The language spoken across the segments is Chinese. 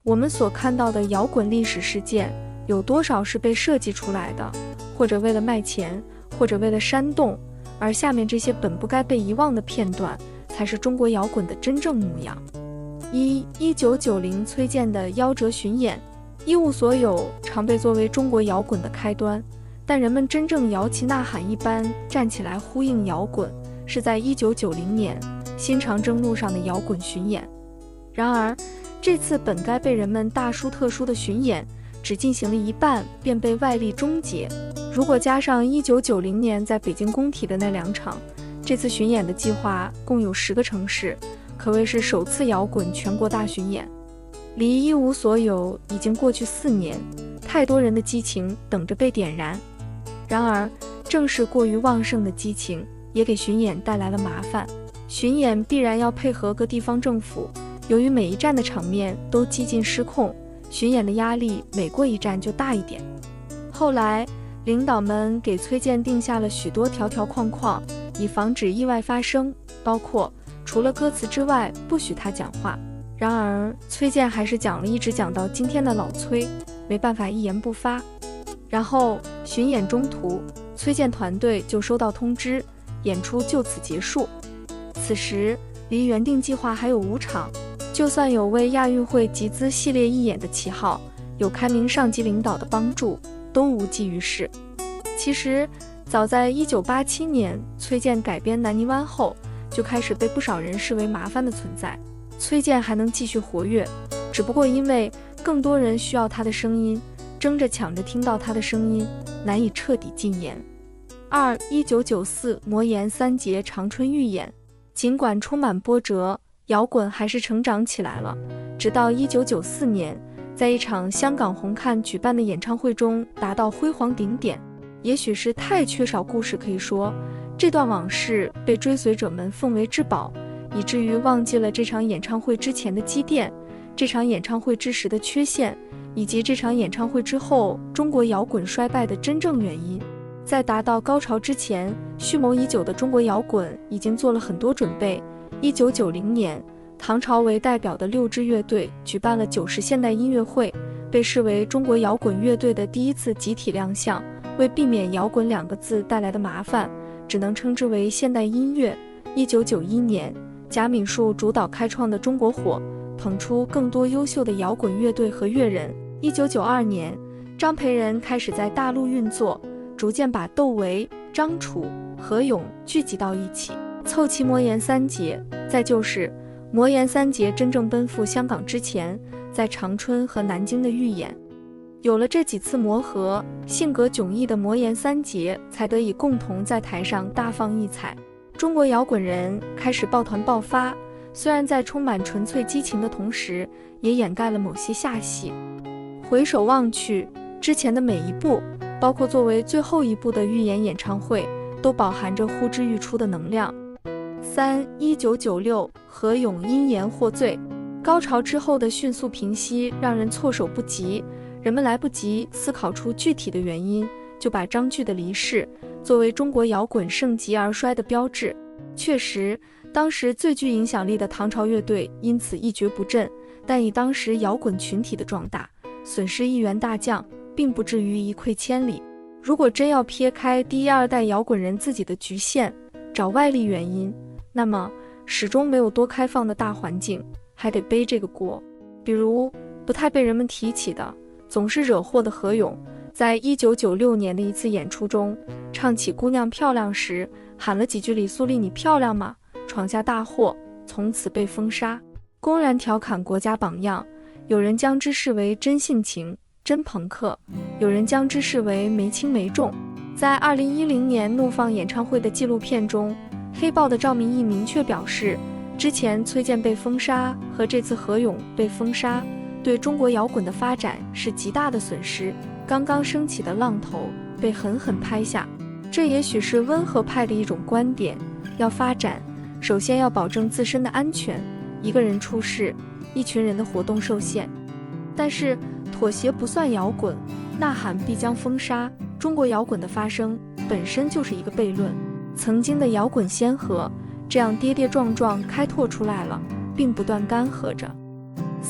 我们所看到的摇滚历史事件，有多少是被设计出来的，或者为了卖钱，或者为了煽动，而下面这些本不该被遗忘的片段，才是中国摇滚的真正模样。1990崔健的夭折巡演，一无所有常被作为中国摇滚的开端，但人们真正摇旗呐喊一般站起来呼应摇滚，是在1990年新长征路上的摇滚巡演。然而这次本该被人们大书特书的巡演，只进行了一半便被外力终结。如果加上1990年在北京工体的那2场，这次巡演的计划共有10个城市，可谓是首次摇滚全国大巡演。离一无所有已经过去4年，太多人的激情等着被点燃。然而正是过于旺盛的激情，也给巡演带来了麻烦。巡演必然要配合各地方政府，由于每一站的场面都几近失控，巡演的压力每过一站就大一点。后来领导们给崔健定下了许多条条框框，以防止意外发生，包括除了歌词之外不许他讲话。然而崔健还是讲了，一直讲到今天的老崔，没办法一言不发。然后巡演中途，崔健团队就收到通知，演出就此结束。此时离原定计划还有5场，就算有为亚运会集资系列义演的旗号，有开明上级领导的帮助，都无济于事。其实早在1987年崔健改编南泥湾后，就开始被不少人视为麻烦的存在。崔健还能继续活跃，只不过因为更多人需要他的声音，争着抢着听到他的声音，难以彻底禁言。1994魔岩3杰长春预演，尽管充满波折，摇滚还是成长起来了。直到1994年，在一场香港红磡举办的演唱会中达到辉煌顶点。也许是太缺少故事可以说，这段往事被追随者们奉为至宝，以至于忘记了这场演唱会之前的积淀，这场演唱会之时的缺陷，以及这场演唱会之后中国摇滚衰败的真正原因。在达到高潮之前，蓄谋已久的中国摇滚已经做了很多准备。1990年，唐朝为代表的6支乐队举办了90现代音乐会，被视为中国摇滚乐队的第一次集体亮相。为避免摇滚2个字带来的麻烦，只能称之为现代音乐。1991年，贾敏树主导开创的中国火，捧出更多优秀的摇滚乐队和乐人。1992年，张培仁开始在大陆运作，逐渐把窦唯、张楚、何勇聚集到一起，凑齐魔岩3杰。再就是魔岩3杰真正奔赴香港之前，在长春和南京的预演。有了这几次磨合，性格迥异的魔岩3杰才得以共同在台上大放异彩。中国摇滚人开始抱团爆发，虽然在充满纯粹激情的同时，也掩盖了某些下戏。回首望去，之前的每一步，包括作为最后一步的预演演唱会，都饱含着呼之欲出的能量。1996何勇因言获罪，高潮之后的迅速平息让人措手不及。人们来不及思考出具体的原因，就把张炬的离世作为中国摇滚盛极而衰的标志。确实，当时最具影响力的唐朝乐队因此一蹶不振，但以当时摇滚群体的壮大，损失一员大将并不至于一溃千里。如果真要撇开第1、2代摇滚人自己的局限，找外力原因，那么始终没有多开放的大环境，还得背这个锅。比如不太被人们提起的，总是惹祸的何勇，在1996年的一次演出中，唱起姑娘漂亮时，喊了几句李苏丽你漂亮吗，闯下大祸，从此被封杀，公然调侃国家榜样。有人将之视为真性情、真朋克，有人将之视为没轻没重。在2010年怒放演唱会的纪录片中，黑豹的赵明义明确表示，之前崔健被封杀和这次何勇被封杀对中国摇滚的发展是极大的损失，刚刚升起的浪头被狠狠拍下。这也许是温和派的一种观点，要发展，首先要保证自身的安全，一个人出事，一群人的活动受限。但是妥协不算摇滚，呐喊必将封杀，中国摇滚的发生本身就是一个悖论。曾经的摇滚先河这样跌跌撞撞开拓出来了，并不断干涸着。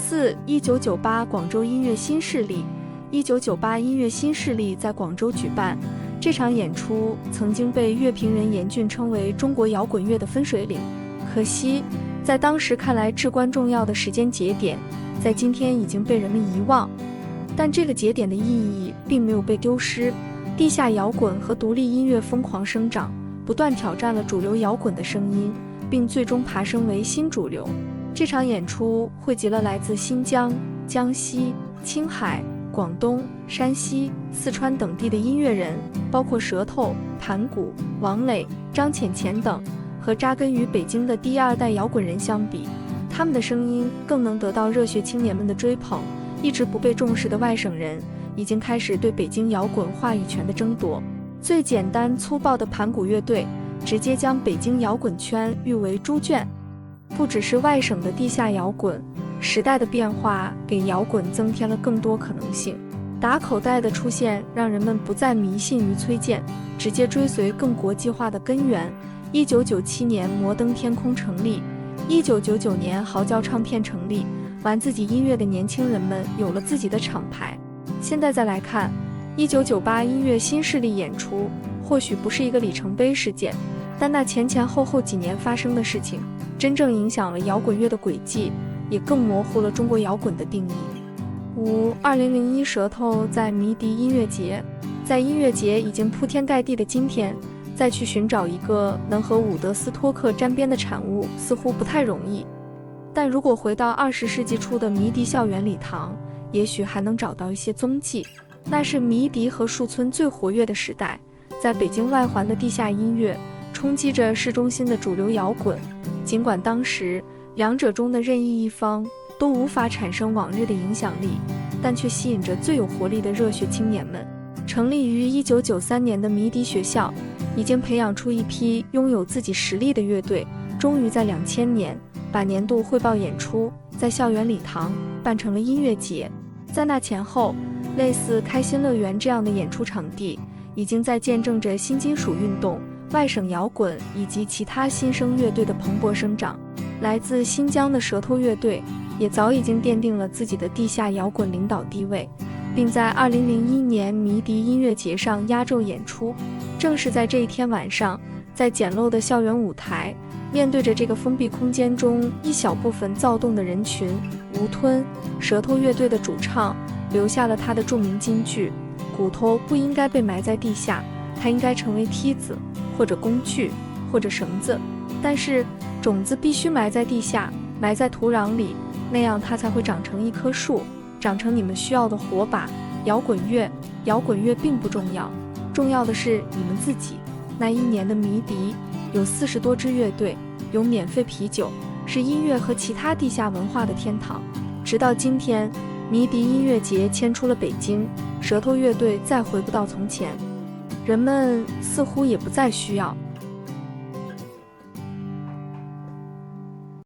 4.1998广州音乐新势力。1998音乐新势力在广州举办，这场演出曾经被乐评人严峻称为中国摇滚乐的分水岭。可惜，在当时看来至关重要的时间节点，在今天已经被人们遗忘。但这个节点的意义并没有被丢失，地下摇滚和独立音乐疯狂生长，不断挑战了主流摇滚的声音，并最终爬升为新主流。这场演出汇集了来自新疆、江西、青海、广东、山西、四川等地的音乐人，包括舌头、盘古、王磊、张浅浅等。和扎根于北京的第二代摇滚人相比，他们的声音更能得到热血青年们的追捧。一直不被重视的外省人已经开始对北京摇滚话语权的争夺。最简单粗暴的盘古乐队直接将北京摇滚圈誉为猪圈。不只是外省的地下摇滚，时代的变化给摇滚增添了更多可能性。打口袋的出现让人们不再迷信于崔健，直接追随更国际化的根源。1997年摩登天空成立，1999年嚎叫唱片成立，玩自己音乐的年轻人们有了自己的厂牌。现在再来看1998音乐新势力演出，或许不是一个里程碑事件，但那前后几年发生的事情真正影响了摇滚乐的轨迹，也更模糊了中国摇滚的定义。2001舌头在迷笛音乐节。在音乐节已经铺天盖地的今天，再去寻找一个能和伍德斯托克沾边的产物似乎不太容易。但如果回到20世纪初的迷笛校园礼堂，也许还能找到一些踪迹。那是迷笛和树村最活跃的时代，在北京外环的地下音乐冲击着市中心的主流摇滚。尽管当时两者中的任意一方都无法产生往日的影响力，但却吸引着最有活力的热血青年们。成立于1993年的迷笛学校已经培养出一批拥有自己实力的乐队，终于在2000年把年度汇报演出在校园礼堂办成了音乐节。在那前后，类似开心乐园这样的演出场地已经在见证着新金属运动、外省摇滚以及其他新生乐队的蓬勃生长。来自新疆的舌头乐队也早已经奠定了自己的地下摇滚领导地位，并在2001年迷笛音乐节上压轴演出。正是在这一天晚上，在简陋的校园舞台，面对着这个封闭空间中一小部分躁动的人群，吴吞，舌头乐队的主唱，留下了他的著名金句：骨头不应该被埋在地下，它应该成为梯子或者工具或者绳子，但是种子必须埋在地下，埋在土壤里，那样它才会长成一棵树，长成你们需要的火把。摇滚乐并不重要，重要的是你们自己。那一年的迷笛有40多支乐队，有免费啤酒，是音乐和其他地下文化的天堂。直到今天，迷笛音乐节迁出了北京，舌头乐队再回不到从前，人们似乎也不再需要